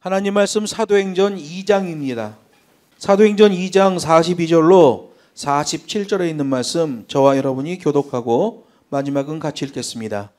하나님 말씀 사도행전 2장입니다. 사도행전 2장 42절로 47절에 있는 말씀 저와 여러분이 교독하고 마지막은 같이 읽겠습니다.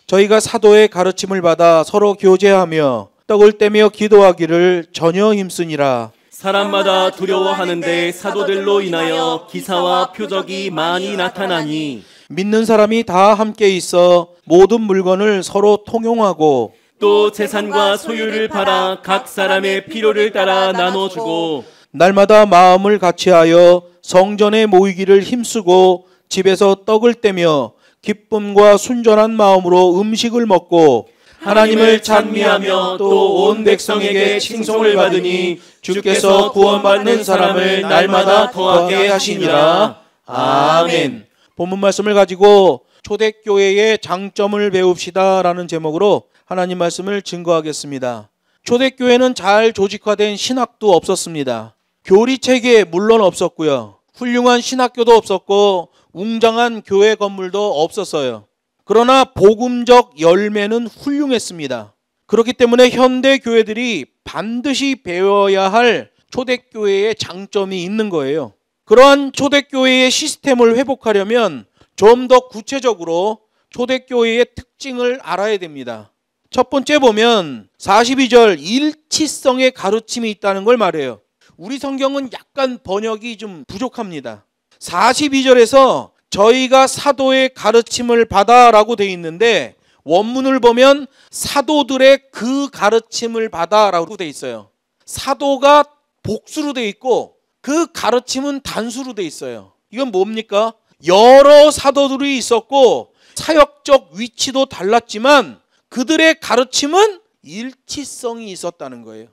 저희가 사도의 가르침을 받아 서로 교제하며 떡을 떼며 기도하기를 전혀 힘쓰니라. 사람마다 두려워하는데 사도들로 인하여 기사와 표적이 많이 나타나니 믿는 사람이 다 함께 있어 모든 물건을 서로 통용하고 또 재산과 소유를 팔아 각 사람의 필요를 따라 나눠주고 날마다 마음을 같이하여 성전에 모이기를 힘쓰고 집에서 떡을 떼며 기쁨과 순전한 마음으로 음식을 먹고 하나님을 찬미하며 또 온 백성에게 칭송을 받으니 주께서 구원받는 사람을 날마다 더하게 하시니라. 아멘. 본문 말씀을 가지고 초대교회의 장점을 배웁시다 라는 제목으로 하나님 말씀을 증거하겠습니다. 초대교회는 잘 조직화된 신학도 없었습니다. 교리체계 물론 없었고요. 훌륭한 신학교도 없었고 웅장한 교회 건물도 없었어요. 그러나 복음적 열매는 훌륭했습니다. 그렇기 때문에 현대 교회들이 반드시 배워야 할 초대교회의 장점이 있는 거예요. 그러한 초대교회의 시스템을 회복하려면 좀 더 구체적으로 초대교회의 특징을 알아야 됩니다. 첫 번째 보면 42절 일치성의 가르침이 있다는 걸 말해요. 우리 성경은 약간 번역이 좀 부족합니다. 42절에서 저희가 사도의 가르침을 받아 라고 되어 있는데 원문을 보면 사도들의 그 가르침을 받아 라고 되어 있어요. 사도가 복수로 되어 있고 그 가르침은 단수로 되어 있어요. 이건 뭡니까? 여러 사도들이 있었고 사역적 위치도 달랐지만 그들의 가르침은 일치성이 있었다는 거예요.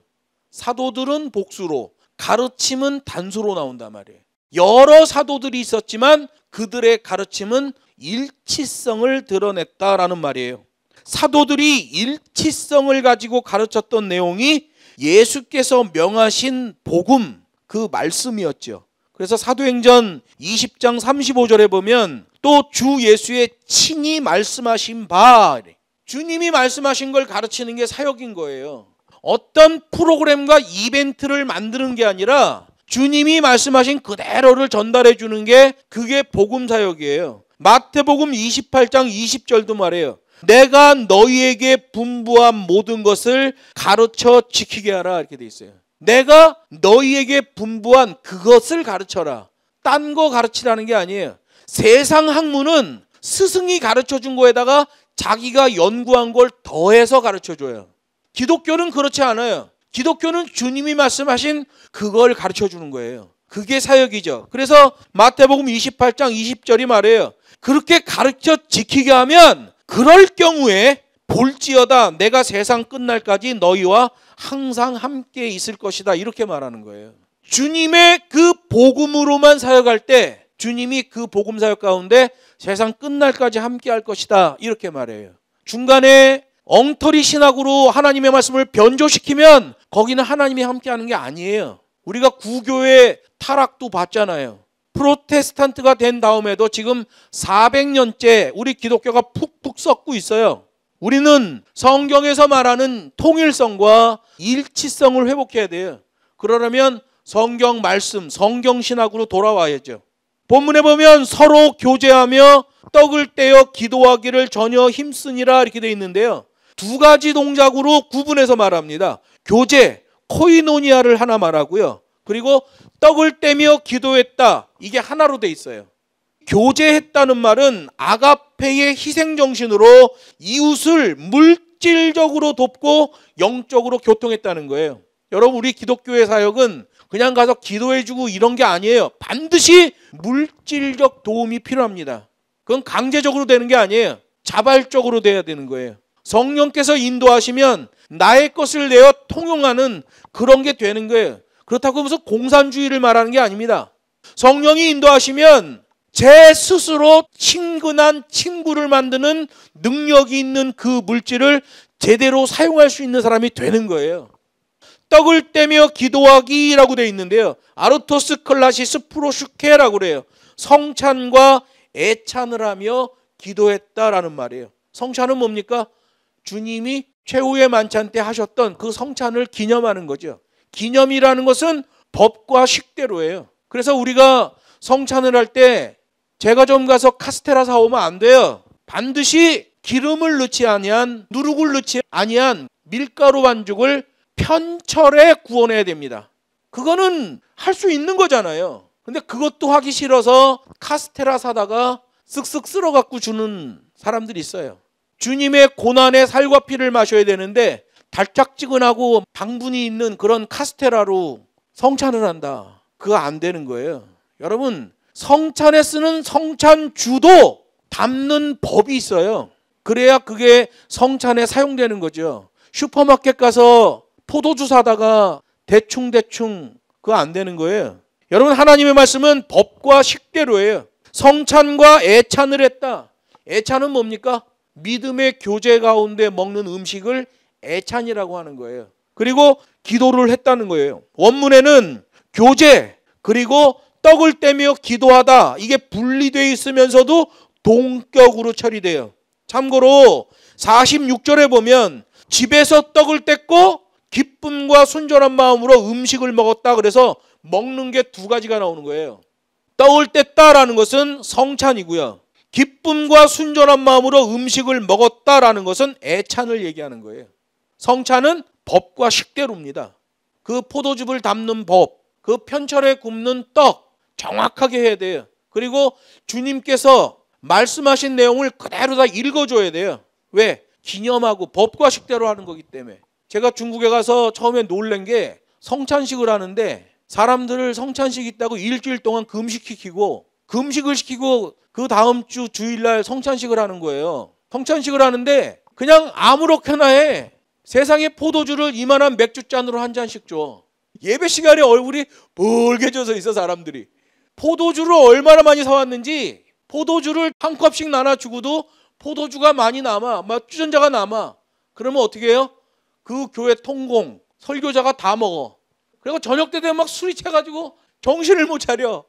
사도들은 복수로, 가르침은 단수로 나온단 말이에요. 여러 사도들이 있었지만 그들의 가르침은 일치성을 드러냈다라는 말이에요. 사도들이 일치성을 가지고 가르쳤던 내용이 예수께서 명하신 복음, 그 말씀이었죠. 그래서 사도행전 20장 35절에 보면 또 주 예수의 친히 말씀하신 바, 주님이 말씀하신 걸 가르치는 게 사역인 거예요. 어떤 프로그램과 이벤트를 만드는 게 아니라 주님이 말씀하신 그대로를 전달해 주는 게 그게 복음 사역이에요. 마태복음 28장 20절도 말해요. 내가 너희에게 분부한 모든 것을 가르쳐 지키게 하라 이렇게 돼 있어요. 내가 너희에게 분부한 그것을 가르쳐라. 딴 거 가르치라는 게 아니에요. 세상 학문은 스승이 가르쳐 준 거에다가 자기가 연구한 걸 더해서 가르쳐줘요. 기독교는 그렇지 않아요. 기독교는 주님이 말씀하신 그걸 가르쳐 주는 거예요. 그게 사역이죠. 그래서 마태복음 28장 20절이 말해요. 그렇게 가르쳐 지키게 하면 그럴 경우에 볼지어다 내가 세상 끝날까지 너희와 항상 함께 있을 것이다 이렇게 말하는 거예요. 주님의 그 복음으로만 사역할 때 주님이 그 복음 사역 가운데 세상 끝날까지 함께 할 것이다 이렇게 말해요. 중간에 엉터리 신학으로 하나님의 말씀을 변조시키면 거기는 하나님이 함께 하는 게 아니에요. 우리가 구교의 타락도 봤잖아요. 프로테스탄트가 된 다음에도 지금 400년째 우리 기독교가 푹푹 썩고 있어요. 우리는 성경에서 말하는 통일성과 일치성을 회복해야 돼요. 그러려면 성경 말씀, 성경 신학으로 돌아와야죠. 본문에 보면 서로 교제하며 떡을 떼어 기도하기를 전혀 힘쓰니라 이렇게 되어 있는데요. 두 가지 동작으로 구분해서 말합니다. 교제, 코이노니아를 하나 말하고요. 그리고 떡을 떼며 기도했다. 이게 하나로 되어 있어요. 교제했다는 말은 아가페의 희생정신으로 이웃을 물질적으로 돕고 영적으로 교통했다는 거예요. 여러분 우리 기독교의 사역은 그냥 가서 기도해주고 이런 게 아니에요. 반드시 물질적 도움이 필요합니다. 그건 강제적으로 되는 게 아니에요. 자발적으로 돼야 되는 거예요. 성령께서 인도하시면 나의 것을 내어 통용하는 그런 게 되는 거예요. 그렇다고 하면서 공산주의를 말하는 게 아닙니다. 성령이 인도하시면 제 스스로 친근한 친구를 만드는 능력이 있는 그 물질을 제대로 사용할 수 있는 사람이 되는 거예요. 떡을 떼며 기도하기라고 되어 있는데요. 아르토스 클라시스 프로슈케라고 그래요. 성찬과 애찬을 하며 기도했다라는 말이에요. 성찬은 뭡니까? 주님이 최후의 만찬 때 하셨던 그 성찬을 기념하는 거죠. 기념이라는 것은 법과 식대로예요. 그래서 우리가 성찬을 할 때 제가 좀 가서 카스테라 사오면 안 돼요. 반드시 기름을 넣지 아니한, 누룩을 넣지 아니한 밀가루 반죽을 편철에 구워내야 됩니다. 그거는 할 수 있는 거잖아요. 근데 그것도 하기 싫어서 카스테라 사다가 쓱쓱 쓸어 갖고 주는 사람들이 있어요. 주님의 고난의 살과 피를 마셔야 되는데 달짝지근하고 당분이 있는 그런 카스테라로 성찬을 한다. 그거 안 되는 거예요. 여러분, 성찬에 쓰는 성찬주도 담는 법이 있어요. 그래야 그게 성찬에 사용되는 거죠. 슈퍼마켓 가서 포도주 사다가 대충 그거 안 되는 거예요. 여러분, 하나님의 말씀은 법과 식대로예요. 성찬과 애찬을 했다. 애찬은 뭡니까? 믿음의 교제 가운데 먹는 음식을 애찬이라고 하는 거예요. 그리고 기도를 했다는 거예요. 원문에는 교제 그리고 떡을 떼며 기도하다, 이게 분리되어 있으면서도 동격으로 처리돼요. 참고로 46절에 보면 집에서 떡을 뗐고 기쁨과 순전한 마음으로 음식을 먹었다. 그래서 먹는 게 두 가지가 나오는 거예요. 떡을 뗐다라는 것은 성찬이고요. 기쁨과 순전한 마음으로 음식을 먹었다라는 것은 애찬을 얘기하는 거예요. 성찬은 법과 식대로입니다. 그 포도즙을 담는 법, 그 편철에 굽는 떡 정확하게 해야 돼요. 그리고 주님께서 말씀하신 내용을 그대로 다 읽어줘야 돼요. 왜? 기념하고 법과 식대로 하는 거기 때문에. 제가 중국에 가서 처음에 놀란 게 성찬식을 하는데 사람들을 성찬식 있다고 일주일 동안 금식을 시키고 그 다음 주 주일날 성찬식을 하는 거예요. 성찬식을 하는데 그냥 아무렇게나 해. 세상에 포도주를 이만한 맥주잔으로 한 잔씩 줘. 예배 시간에 얼굴이 벌게져서 있어 사람들이. 포도주를 얼마나 많이 사왔는지 포도주를 한 컵씩 나눠주고도 포도주가 많이 남아. 막 주전자가 남아. 그러면 어떻게 해요? 그 교회 통공, 설교자가 다 먹어. 그리고 저녁 때 되면 막 술이 채가지고 정신을 못 차려.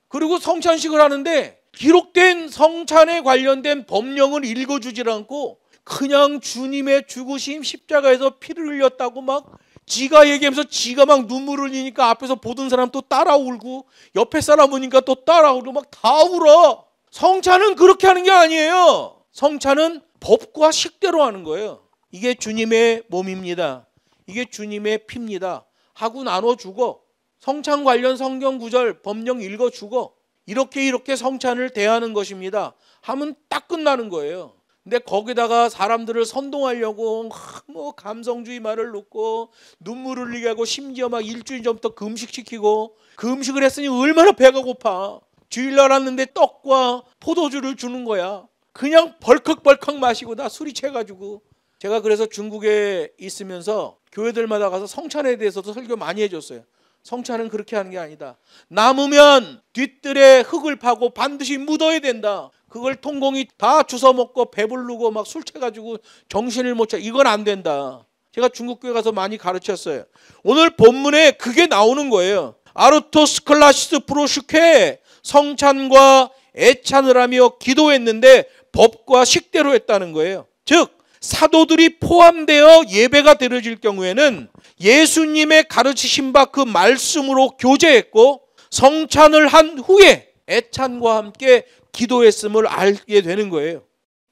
그리고 성찬식을 하는데 기록된 성찬에 관련된 법령을 읽어주질 않고 그냥 주님의 죽으심 십자가에서 피를 흘렸다고 막 지가 얘기하면서 지가 막 눈물을 흘리니까 앞에서 보던 사람 또 따라 울고 옆에 사람 오니까 또 따라 울고 막 다 울어. 성찬은 그렇게 하는 게 아니에요. 성찬은 법과 식대로 하는 거예요. 이게 주님의 몸입니다. 이게 주님의 피입니다. 하고 나눠주고 성찬 관련 성경 구절 법령 읽어주고 이렇게 성찬을 대하는 것입니다 하면 딱 끝나는 거예요. 근데 거기다가 사람들을 선동하려고 뭐 감성주의 말을 놓고 눈물 흘리게 하고 심지어 막 일주일 전부터 금식시키고 금식을 했으니 얼마나 배가 고파. 주일날 왔는데 떡과 포도주를 주는 거야. 그냥 벌컥벌컥 마시고 다 술이 채가지고. 제가 그래서 중국에 있으면서 교회들마다 가서 성찬에 대해서도 설교 많이 해줬어요. 성찬은 그렇게 하는 게 아니다. 남으면 뒤뜰에 흙을 파고 반드시 묻어야 된다. 그걸 통공이 다 주워 먹고 배부르고 막 술 채가지고 정신을 못 차려. 이건 안 된다. 제가 중국 교회 가서 많이 가르쳤어요. 오늘 본문에 그게 나오는 거예요. 아르토스 클라시스 프로슈케, 성찬과 애찬을 하며 기도했는데 법과 식대로 했다는 거예요. 즉 사도들이 포함되어 예배가 드려질 경우에는 예수님의 가르치신 바 그 말씀으로 교제했고 성찬을 한 후에 애찬과 함께 기도했음을 알게 되는 거예요.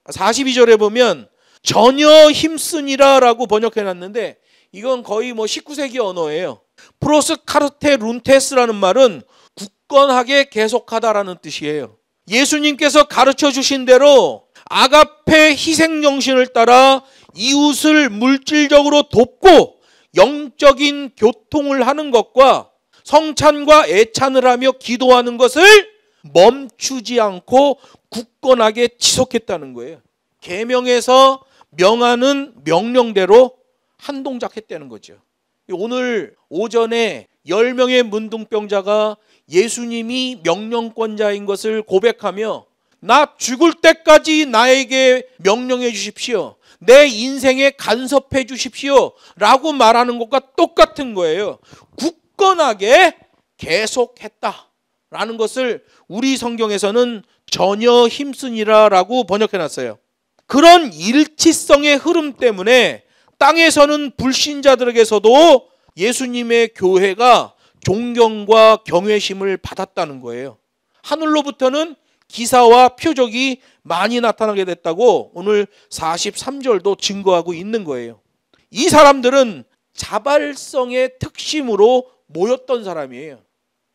42절에 보면 전혀 힘쓰니라 라고 번역해놨는데 이건 거의 뭐 19세기 언어예요. 프로스 카르테 룬테스라는 말은 굳건하게 계속하다라는 뜻이에요. 예수님께서 가르쳐 주신 대로 아가페 희생정신을 따라 이웃을 물질적으로 돕고 영적인 교통을 하는 것과 성찬과 애찬을 하며 기도하는 것을 멈추지 않고 굳건하게 지속했다는 거예요. 계명에서 명하는 명령대로 한 동작했다는 거죠. 오늘 오전에 10명의 문둥병자가 예수님이 명령권자인 것을 고백하며 나 죽을 때까지 나에게 명령해 주십시오. 내 인생에 간섭해 주십시오. 라고 말하는 것과 똑같은 거예요. 굳건하게 계속했다. 라는 것을 우리 성경에서는 전혀 힘쓰니라 라고 번역해 놨어요. 그런 일치성의 흐름 때문에 땅에 서는 불신자들에게서도 예수님의 교회가 존경과 경외심을 받았다는 거예요. 하늘로부터는 기사와 표적이 많이 나타나게 됐다고 오늘 43절도 증거하고 있는 거예요. 이 사람들은 자발성의 특심으로 모였던 사람이에요.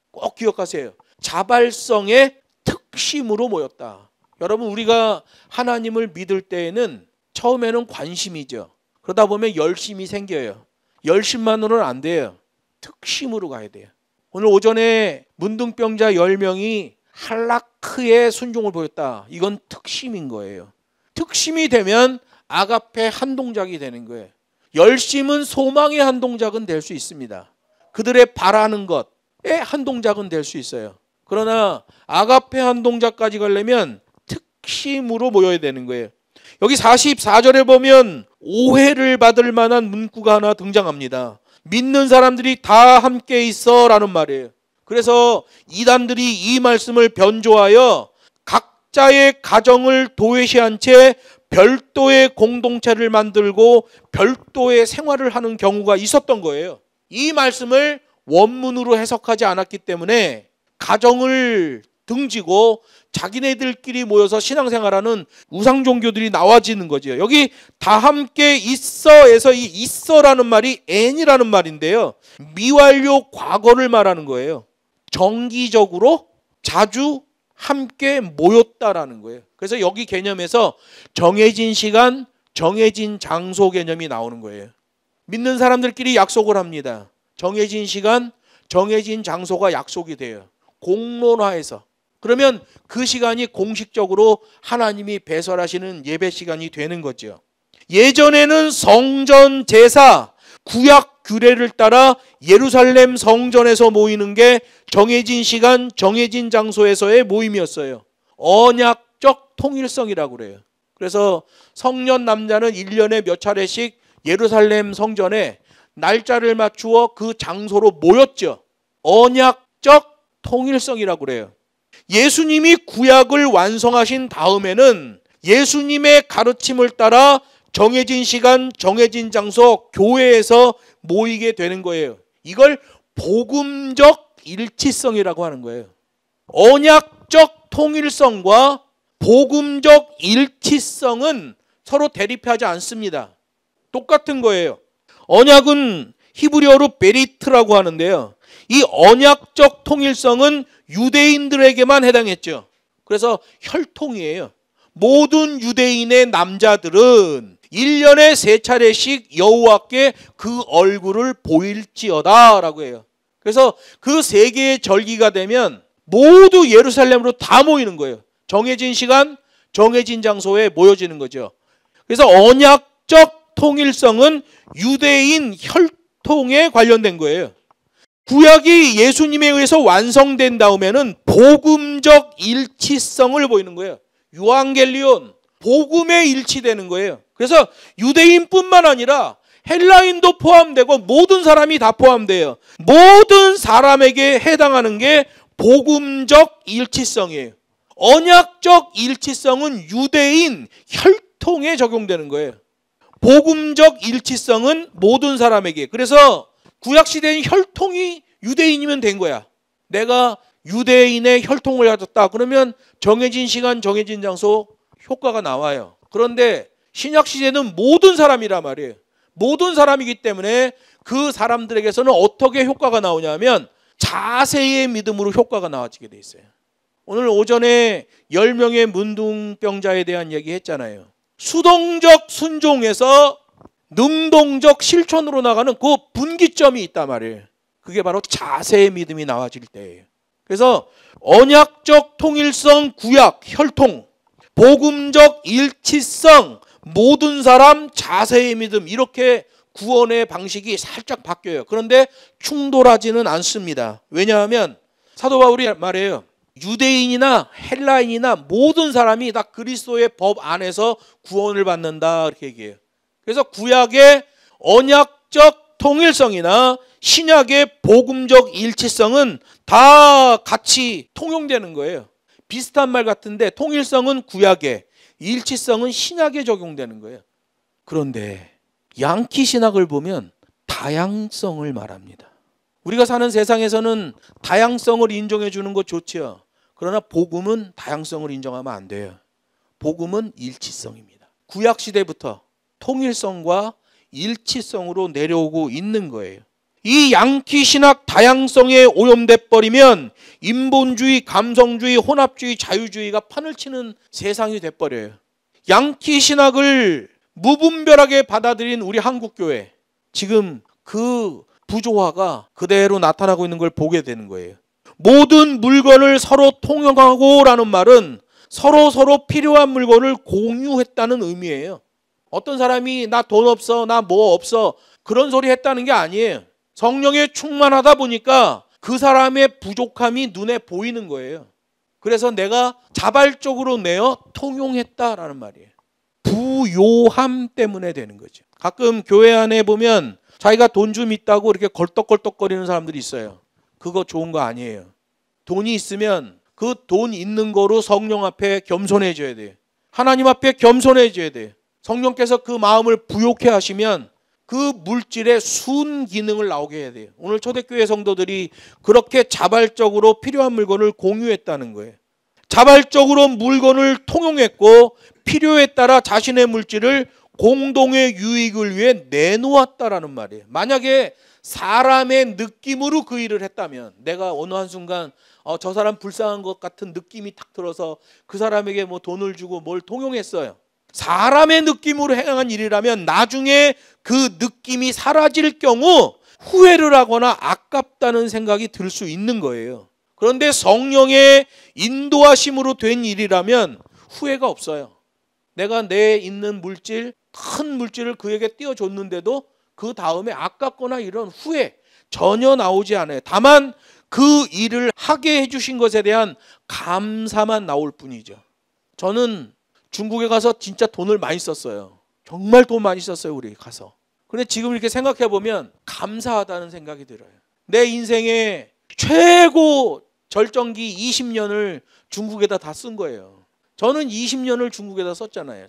꼭 기억하세요. 자발성의 특심으로 모였다. 여러분, 우리가 하나님을 믿을 때에는 처음에는 관심이죠. 그러다 보면 열심이 생겨요. 열심만으로는 안 돼요. 특심으로 가야 돼요. 오늘 오전에 문둥병자 10명이 할라크의 순종을 보였다. 이건 특심인 거예요. 특심이 되면 아가페 한 동작이 되는 거예요. 열심은 소망의 한 동작은 될 수 있습니다. 그들의 바라는 것에 한 동작은 될 수 있어요. 그러나 아가페 한 동작까지 가려면 특심으로 모여야 되는 거예요. 여기 44절에 보면 오해를 받을 만한 문구가 하나 등장합니다. 믿는 사람들이 다 함께 있어 라는 말이에요. 그래서 이단들이 이 말씀을 변조하여 각자의 가정을 도외시한 채 별도의 공동체를 만들고 별도의 생활을 하는 경우가 있었던 거예요. 이 말씀을 원문으로 해석하지 않았기 때문에 가정을 등지고 자기네들끼리 모여서 신앙생활하는 우상종교들이 나와지는 거죠. 여기 다 함께 있어에서 이 있어라는 말이 n이라는 말인데요. 미완료 과거를 말하는 거예요. 정기적으로 자주 함께 모였다라는 거예요. 그래서 여기 개념에서 정해진 시간, 정해진 장소 개념이 나오는 거예요. 믿는 사람들끼리 약속을 합니다. 정해진 시간, 정해진 장소가 약속이 돼요. 공론화해서. 그러면 그 시간이 공식적으로 하나님이 배설하시는 예배 시간이 되는 거죠. 예전에는 성전 제사, 구약 규례를 따라 예루살렘 성전에서 모이는 게 정해진 시간, 정해진 장소에서의 모임이었어요. 언약적 통일성이라고 그래요. 그래서 성년 남자는 1년에 몇 차례씩 예루살렘 성전에 날짜를 맞추어 그 장소로 모였죠. 언약적 통일성이라고 그래요. 예수님이 구약을 완성하신 다음에는 예수님의 가르침을 따라 정해진 시간, 정해진 장소, 교회에서 모이게 되는 거예요. 이걸 복음적 일치성이라고 하는 거예요. 언약적 통일성과 복음적 일치성은 서로 대립하지 않습니다. 똑같은 거예요. 언약은 히브리어로 베리트라고 하는데요. 이 언약적 통일성은 유대인들에게만 해당했죠. 그래서 혈통이에요. 모든 유대인의 남자들은 1년에 3차례씩 여호와께 그 얼굴을 보일지어다 라고 해요. 그래서 그 3개의 절기가 되면 모두 예루살렘으로 다 모이는 거예요. 정해진 시간, 정해진 장소에 모여지는 거죠. 그래서 언약적 통일성은 유대인 혈통에 관련된 거예요. 구약이 예수님에 의해서 완성된 다음에는 복음적 일치성을 보이는 거예요. 유앙겔리온, 복음에 일치되는 거예요. 그래서 유대인뿐만 아니라 헬라인도 포함되고 모든 사람이 다 포함돼요. 모든 사람에게 해당하는 게 복음적 일치성이에요. 언약적 일치성은 유대인 혈통에 적용되는 거예요. 복음적 일치성은 모든 사람에게. 그래서 구약시대인 혈통이 유대인이면 된 거야. 내가 유대인의 혈통을 가졌다. 그러면 정해진 시간, 정해진 장소 효과가 나와요. 그런데 신약시대는 모든 사람이란 말이에요. 모든 사람이기 때문에 그 사람들에게서는 어떻게 효과가 나오냐면 자세의 믿음으로 효과가 나와지게 돼 있어요. 오늘 오전에 10명의 문둥병자에 대한 얘기 했잖아요. 수동적 순종에서 능동적 실천으로 나가는 그 분기점이 있단 말이에요. 그게 바로 자세의 믿음이 나와질 때예요. 그래서 언약적 통일성, 구약, 혈통, 복음적 일치성, 모든 사람, 자세의 믿음, 이렇게 구원의 방식이 살짝 바뀌어요. 그런데 충돌하지는 않습니다. 왜냐하면 사도 바울이 말해요. 유대인이나 헬라인이나 모든 사람이 다 그리스도의 법 안에서 구원을 받는다, 이렇게 얘기해요. 그래서 구약의 언약적 통일성이나 신약의 복음적 일치성은 다 같이 통용되는 거예요. 비슷한 말 같은데 통일성은 구약에, 일치성은 신약에 적용되는 거예요. 그런데 양키 신학을 보면 다양성을 말합니다. 우리가 사는 세상에서는 다양성을 인정해 주는 것 좋지요. 그러나 복음은 다양성을 인정하면 안 돼요. 복음은 일치성입니다. 구약 시대부터 통일성과 일치성으로 내려오고 있는 거예요. 이 양키 신학 다양성에 오염돼 버리면 인본주의, 감성주의, 혼합주의, 자유주의가 판을 치는 세상이 돼 버려요. 양키 신학을 무분별하게 받아들인 우리 한국교회, 지금 그 부조화가 그대로 나타나고 있는 걸 보게 되는 거예요. 모든 물건을 서로 통용하고 라는 말은 서로 필요한 물건을 공유했다는 의미예요. 어떤 사람이 나 돈 없어, 나 뭐 없어, 그런 소리 했다는 게 아니에요. 성령에 충만하다 보니까 그 사람의 부족함이 눈에 보이는 거예요. 그래서 내가 자발적으로 내어 통용했다라는 말이에요. 부요함 때문에 되는 거죠. 가끔 교회 안에 보면 자기가 돈 좀 있다고 이렇게 걸떡걸떡거리는 사람들이 있어요. 그거 좋은 거 아니에요. 돈이 있으면 그 돈 있는 거로 성령 앞에 겸손해져야 돼요. 하나님 앞에 겸손해져야 돼요. 성령께서 그 마음을 부욕해 하시면 그 물질의 순기능을 나오게 해야 돼요. 오늘 초대교회 성도들이 그렇게 자발적으로 필요한 물건을 공유했다는 거예요. 자발적으로 물건을 통용했고 필요에 따라 자신의 물질을 공동의 유익을 위해 내놓았다라는 말이에요. 만약에 사람의 느낌으로 그 일을 했다면, 내가 어느 한순간 저 사람 불쌍한 것 같은 느낌이 탁 들어서 그 사람에게 뭐 돈을 주고 뭘 통용했어요. 사람의 느낌으로 행한 일이라면 나중에 그 느낌이 사라질 경우 후회를 하거나 아깝다는 생각이 들 수 있는 거예요. 그런데 성령의 인도하심으로 된 일이라면 후회가 없어요. 내가 내 있는 물질, 큰 물질을 그에게 띄워줬는데도 그 다음에 아깝거나 이런 후회 전혀 나오지 않아요. 다만 그 일을 하게 해주신 것에 대한 감사만 나올 뿐이죠. 저는 중국에 가서 진짜 돈을 많이 썼어요. 정말 돈 많이 썼어요, 우리 가서. 그런데 지금 이렇게 생각해 보면 감사하다는 생각이 들어요. 내 인생의 최고 절정기 20년을 중국에다 다 쓴 거예요. 저는 20년을 중국에다 썼잖아요.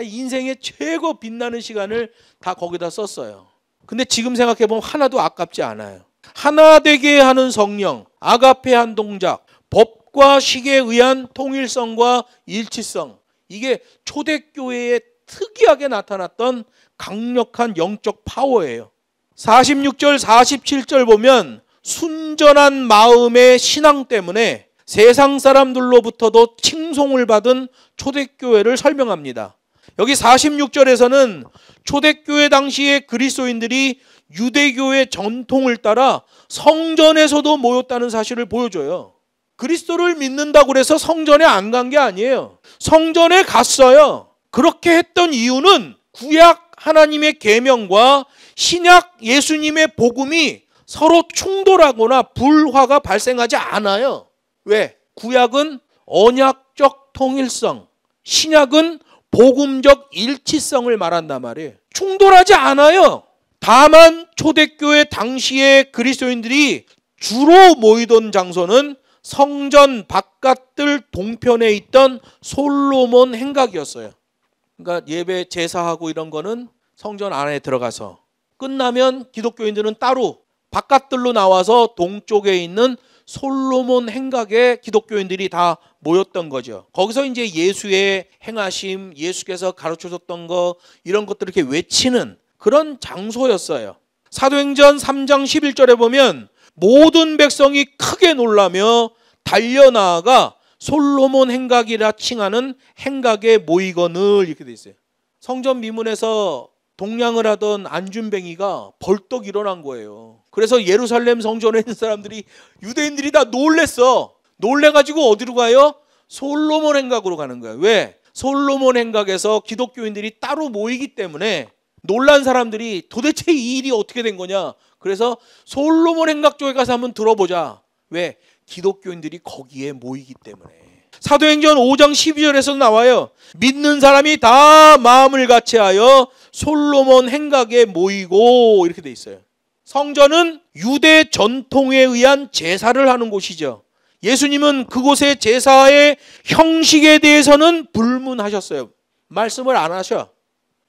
인생의 최고 빛나는 시간을 다 거기다 썼어요. 근데 지금 생각해 보면 하나도 아깝지 않아요. 하나 되게 하는 성령, 아가페 한 동작, 법과 식에 의한 통일성과 일치성, 이게 초대교회에 특이하게 나타났던 강력한 영적 파워예요. 46절 47절 보면 순전한 마음의 신앙 때문에 세상 사람들로부터도 칭송을 받은 초대교회를 설명합니다. 여기 46절에서는 초대교회 당시의 그리스도인들이 유대교의 전통을 따라 성전에서도 모였다는 사실을 보여줘요. 그리스도를 믿는다고 해서 성전에 안 간 게 아니에요. 성전에 갔어요. 그렇게 했던 이유는 구약 하나님의 계명과 신약 예수님의 복음이 서로 충돌하거나 불화가 발생하지 않아요. 왜? 구약은 언약적 통일성, 신약은 복음적 일치성을 말한단 말이에요. 충돌하지 않아요. 다만 초대교회 당시의 그리스도인들이 주로 모이던 장소는 성전 바깥들 동편에 있던 솔로몬 행각이었어요. 그러니까 예배 제사하고 이런 거는 성전 안에 들어가서, 끝나면 기독교인들은 따로 바깥들로 나와서 동쪽에 있는 솔로몬 행각에 기독교인들이 다 모였던 거죠. 거기서 이제 예수의 행하심, 예수께서 가르쳐줬던 거, 이런 것들을 이렇게 외치는 그런 장소였어요. 사도행전 3장 11절에 보면 모든 백성이 크게 놀라며 달려나아가 솔로몬 행각이라 칭하는 행각에 모이거늘, 이렇게 돼 있어요. 성전 미문에서 동냥을 하던 안준뱅이가 벌떡 일어난 거예요. 그래서 예루살렘 성전에 있는 사람들이, 유대인들이 다 놀랬어. 놀래가지고 어디로 가요? 솔로몬 행각으로 가는 거예요. 왜? 솔로몬 행각에서 기독교인들이 따로 모이기 때문에 놀란 사람들이 도대체 이 일이 어떻게 된 거냐. 그래서 솔로몬 행각 쪽에 가서 한번 들어보자. 왜? 기독교인들이 거기에 모이기 때문에. 사도행전 5장 12절에서 나와요. 믿는 사람이 다 마음을 같이하여 솔로몬 행각에 모이고, 이렇게 돼 있어요. 성전은 유대 전통에 의한 제사를 하는 곳이죠. 예수님은 그곳의 제사의 형식에 대해서는 불문하셨어요. 말씀을 안 하셔.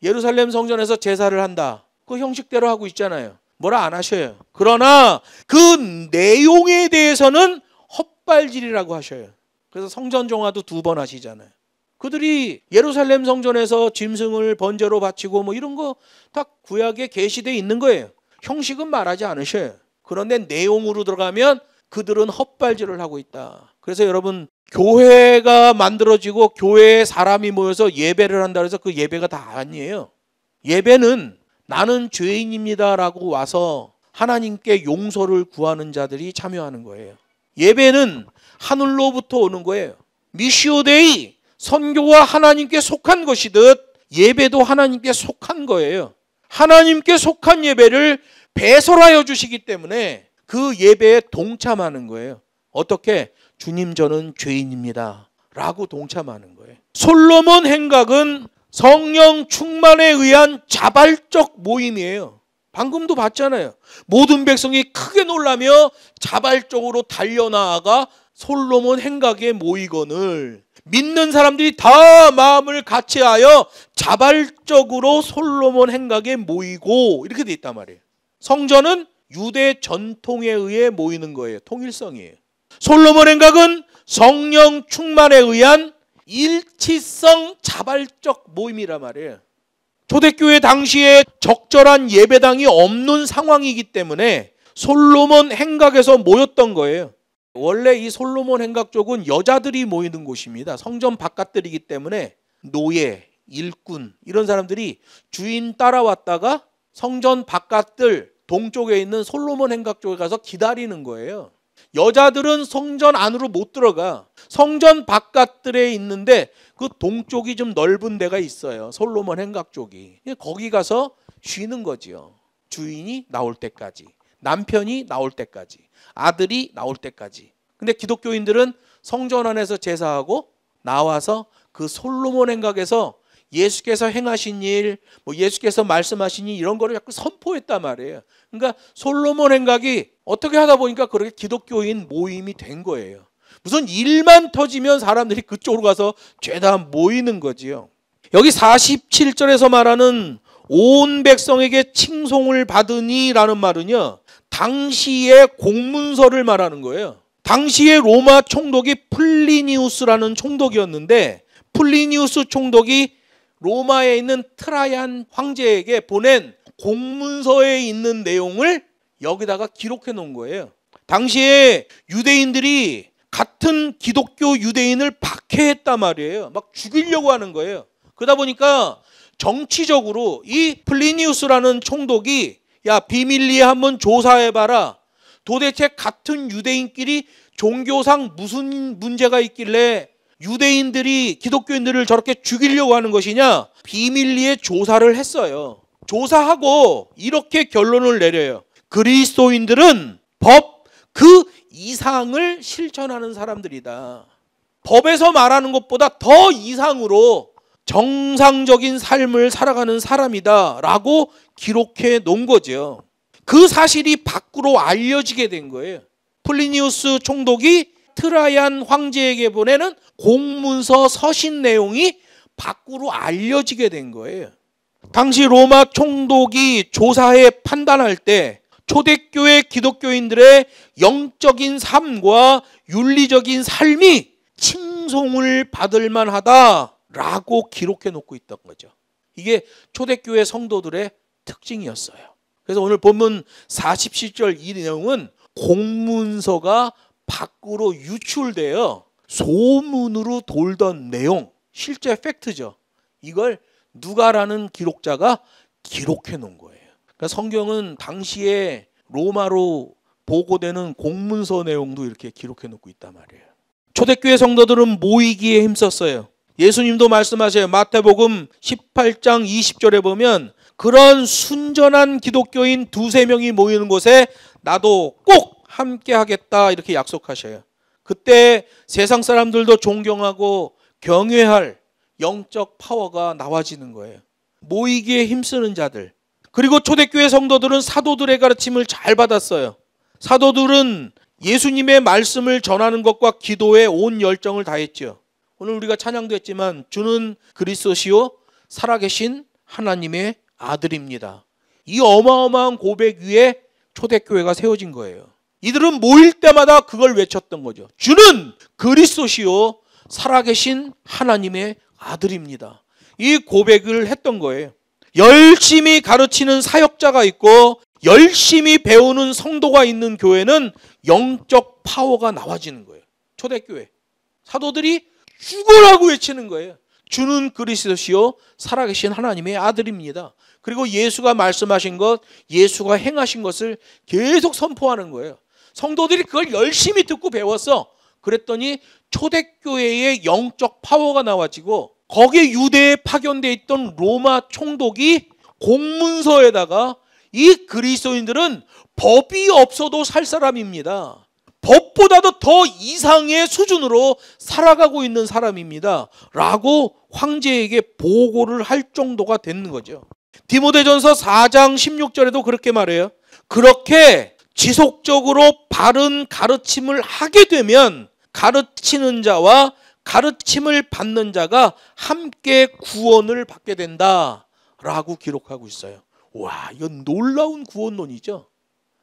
예루살렘 성전에서 제사를 한다. 그 형식대로 하고 있잖아요. 뭐라 안 하셔요. 그러나 그 내용에 대해서는 헛발질이라고 하셔요. 그래서 성전 정화도 2번 하시잖아요. 그들이 예루살렘 성전에서 짐승을 번제로 바치고 뭐 이런 거 다 구약에 계시되어 있는 거예요. 형식은 말하지 않으셔요. 그런데 내용으로 들어가면 그들은 헛발질을 하고 있다. 그래서 여러분, 교회가 만들어지고 교회에 사람이 모여서 예배를 한다 해서 그 예배가 다 아니에요. 예배는 나는 죄인입니다 라고 와서 하나님께 용서를 구하는 자들이 참여하는 거예요. 예배는 하늘로부터 오는 거예요. 미시오 데이, 선교가 하나님께 속한 것이듯 예배도 하나님께 속한 거예요. 하나님께 속한 예배를 배설하여 주시기 때문에 그 예배에 동참하는 거예요. 어떻게? 주님, 저는 죄인입니다 라고 동참하는 거예요. 솔로몬 행각은 성령 충만에 의한 자발적 모임이에요. 방금도 봤잖아요. 모든 백성이 크게 놀라며 자발적으로 달려나아가 솔로몬 행각에 모이거늘 믿는 사람들이 다 마음을 같이하여 자발적으로 솔로몬 행각에 모이고 이렇게 돼 있단 말이에요. 성전은 유대 전통에 의해 모이는 거예요. 통일성이에요. 솔로몬 행각은 성령 충만에 의한 일치성 자발적 모임이란 말이에요. 초대교회 당시에 적절한 예배당이 없는 상황이기 때문에 솔로몬 행각에서 모였던 거예요. 원래 이 솔로몬 행각 쪽은 여자들이 모이는 곳입니다. 성전 바깥들이기 때문에 노예, 일꾼 이런 사람들이 주인 따라왔다가 성전 바깥들 동쪽에 있는 솔로몬 행각 쪽에 가서 기다리는 거예요. 여자들은 성전 안으로 못 들어가. 성전 바깥들에 있는데 그 동쪽이 좀 넓은 데가 있어요. 솔로몬 행각 쪽이. 거기 가서 쉬는 거지요. 주인이 나올 때까지, 남편이 나올 때까지, 아들이 나올 때까지. 근데 기독교인들은 성전 안에서 제사하고 나와서 그 솔로몬 행각에서 예수께서 행하신 일, 뭐 예수께서 말씀하신 일 이런 거를 자꾸 선포했단 말이에요. 그러니까 솔로몬 행각이 어떻게 하다 보니까 그렇게 기독교인 모임이 된 거예요. 무슨 일만 터지면 사람들이 그쪽으로 가서 죄다 모이는 거지요. 여기 47절에서 말하는 온 백성에게 칭송을 받으니라는 말은요, 당시의 공문서를 말하는 거예요. 당시의 로마 총독이 플리니우스라는 총독이었는데, 플리니우스 총독이 로마에 있는 트라얀 황제에게 보낸 공문서에 있는 내용을 여기다가 기록해 놓은 거예요. 당시에 유대인들이 같은 기독교 유대인을 박해했단 말이에요. 막 죽이려고 하는 거예요. 그러다 보니까 정치적으로 이 플리니우스라는 총독이 야, 비밀리에 한번 조사해봐라. 도대체 같은 유대인끼리 종교상 무슨 문제가 있길래 유대인들이 기독교인들을 저렇게 죽이려고 하는 것이냐? 비밀리에 조사를 했어요. 조사하고 이렇게 결론을 내려요. 그리스도인들은 법 그 이상을 실천하는 사람들이다. 법에서 말하는 것보다 더 이상으로 정상적인 삶을 살아가는 사람이다 라고 기록해 놓은 거죠. 그 사실이 밖으로 알려지게 된 거예요. 플리니우스 총독이 트라얀 황제에게 보내는 공문서 서신 내용이 밖으로 알려지게 된 거예요. 당시 로마 총독이 조사해 판단할 때 초대교회 기독교인들의 영적인 삶과 윤리적인 삶이 칭송을 받을 만하다라고 기록해 놓고 있던 거죠. 이게 초대교회 성도들의 특징이었어요. 그래서 오늘 본문 47절 이 내용은 공문서가 밖으로 유출되어 소문으로 돌던 내용, 실제 팩트죠. 이걸 누가라는 기록자가 기록해 놓은 거예요. 그러니까 성경은 당시에 로마로 보고되는 공문서 내용도 이렇게 기록해 놓고 있단 말이에요. 초대교회 성도들은 모이기에 힘썼어요. 예수님도 말씀하세요. 마태복음 18장 20절에 보면 그런 순전한 기독교인 2-3명이 모이는 곳에 나도 꼭 함께 하겠다 이렇게 약속하셔요. 그때 세상 사람들도 존경하고 경외할 영적 파워가 나와지는 거예요. 모이기에 힘쓰는 자들. 그리고 초대교회 성도들은 사도들의 가르침을 잘 받았어요. 사도들은 예수님의 말씀을 전하는 것과 기도에 온 열정을 다했죠. 오늘 우리가 찬양도 했지만 주는 그리스도시요 살아계신 하나님의 아들입니다. 이 어마어마한 고백 위에 초대교회가 세워진 거예요. 이들은 모일 때마다 그걸 외쳤던 거죠. 주는 그리스도시요 살아계신 하나님의 아들입니다. 이 고백을 했던 거예요. 열심히 가르치는 사역자가 있고 열심히 배우는 성도가 있는 교회는 영적 파워가 나와지는 거예요. 초대교회 사도들이 죽으라고 외치는 거예요. 주는 그리스도시요 살아계신 하나님의 아들입니다. 그리고 예수가 말씀하신 것, 예수가 행하신 것을 계속 선포하는 거예요. 성도들이 그걸 열심히 듣고 배웠어. 그랬더니 초대교회의 영적 파워가 나와지고 거기에 유대에 파견되어 있던 로마 총독이 공문서에다가 이 그리스도인들은 법이 없어도 살 사람입니다. 법보다도 더 이상의 수준으로 살아가고 있는 사람입니다. 라고 황제에게 보고를 할 정도가 되는 거죠. 디모데전서 4장 16절에도 그렇게 말해요. 그렇게 지속적으로 바른 가르침을 하게 되면 가르치는 자와 가르침을 받는 자가 함께 구원을 받게 된다 라고 기록하고 있어요. 와, 이건 놀라운 구원론이죠.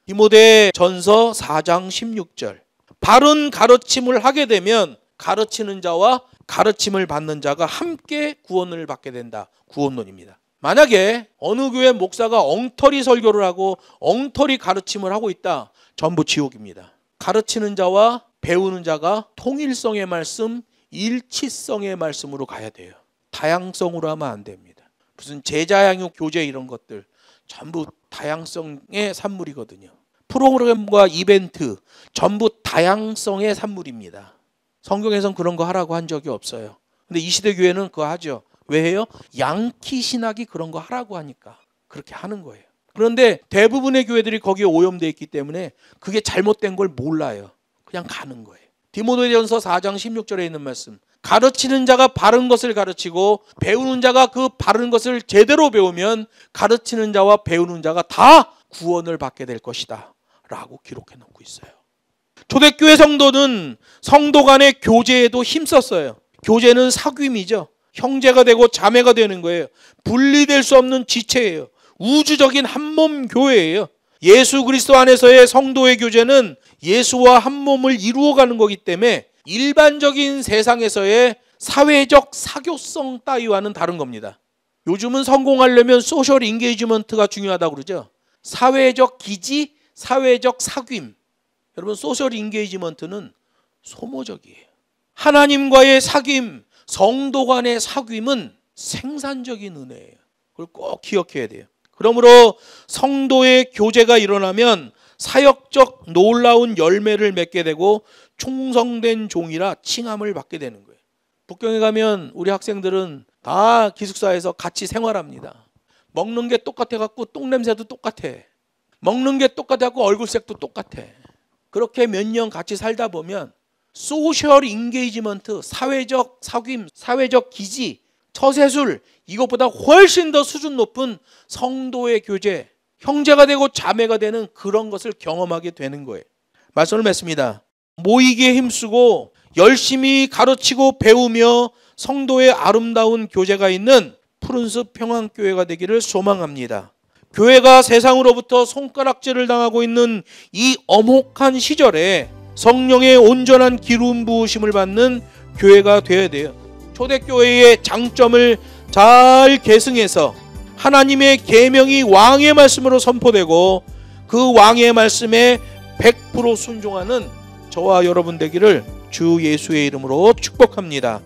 디모데전서 4장 16절 바른 가르침을 하게 되면 가르치는 자와 가르침을 받는 자가 함께 구원을 받게 된다. 구원론입니다. 만약에 어느 교회 목사가 엉터리 설교를 하고 엉터리 가르침을 하고 있다. 전부 지옥입니다. 가르치는 자와 배우는 자가 통일성의 말씀, 일치성의 말씀으로 가야 돼요. 다양성으로 하면 안 됩니다. 무슨 제자양육 교제 이런 것들 전부 다양성의 산물이거든요. 프로그램과 이벤트 전부 다양성의 산물입니다. 성경에선 그런 거 하라고 한 적이 없어요. 근데 이 시대 교회는 그거 하죠. 왜 해요? 양키 신학이 그런 거 하라고 하니까 그렇게 하는 거예요. 그런데 대부분의 교회들이 거기에 오염되어 있기 때문에 그게 잘못된 걸 몰라요. 그냥 가는 거예요. 디모데전서 4장 16절에 있는 말씀, 가르치는 자가 바른 것을 가르치고 배우는 자가 그 바른 것을 제대로 배우면 가르치는 자와 배우는 자가 다 구원을 받게 될 것이다 라고 기록해 놓고 있어요. 초대교회 성도는 성도 간의 교제에도 힘썼어요. 교제는 사귐이죠. 형제가 되고 자매가 되는 거예요. 분리될 수 없는 지체예요. 우주적인 한몸 교회예요. 예수 그리스도 안에서의 성도의 교제는 예수와 한 몸을 이루어가는 거기 때문에 일반적인 세상에서의 사회적 사교성 따위와는 다른 겁니다. 요즘은 성공하려면 소셜 인게이지먼트가 중요하다고 그러죠. 사회적 기지, 사회적 사귐. 여러분 소셜 인게이지먼트는 소모적이에요. 하나님과의 사귐, 성도 간의 사귐은 생산적인 은혜예요. 그걸 꼭 기억해야 돼요. 그러므로 성도의 교제가 일어나면 사역적 놀라운 열매를 맺게 되고 충성된 종이라 칭함을 받게 되는 거예요. 북경에 가면 우리 학생들은 다 기숙사에서 같이 생활합니다. 먹는 게 똑같아 갖고 똥냄새도 똑같아. 먹는 게 똑같아 갖고 얼굴색도 똑같아. 그렇게 몇 년 같이 살다 보면 소셜 인게이지먼트, 사회적 사귐, 사회적 기지, 처세술 이것보다 훨씬 더 수준 높은 성도의 교제, 형제가 되고 자매가 되는 그런 것을 경험하게 되는 거예요. 말씀을 맺습니다. 모이기에 힘쓰고 열심히 가르치고 배우며 성도의 아름다운 교제가 있는 푸른숲 평안교회가 되기를 소망합니다. 교회가 세상으로부터 손가락질을 당하고 있는 이 엄혹한 시절에 성령의 온전한 기름 부으심을 받는 교회가 되어야 돼요. 초대교회의 장점을 잘 계승해서 하나님의 계명이 왕의 말씀으로 선포되고 그 왕의 말씀에 100% 순종하는 저와 여러분 되기를 주 예수의 이름으로 축복합니다.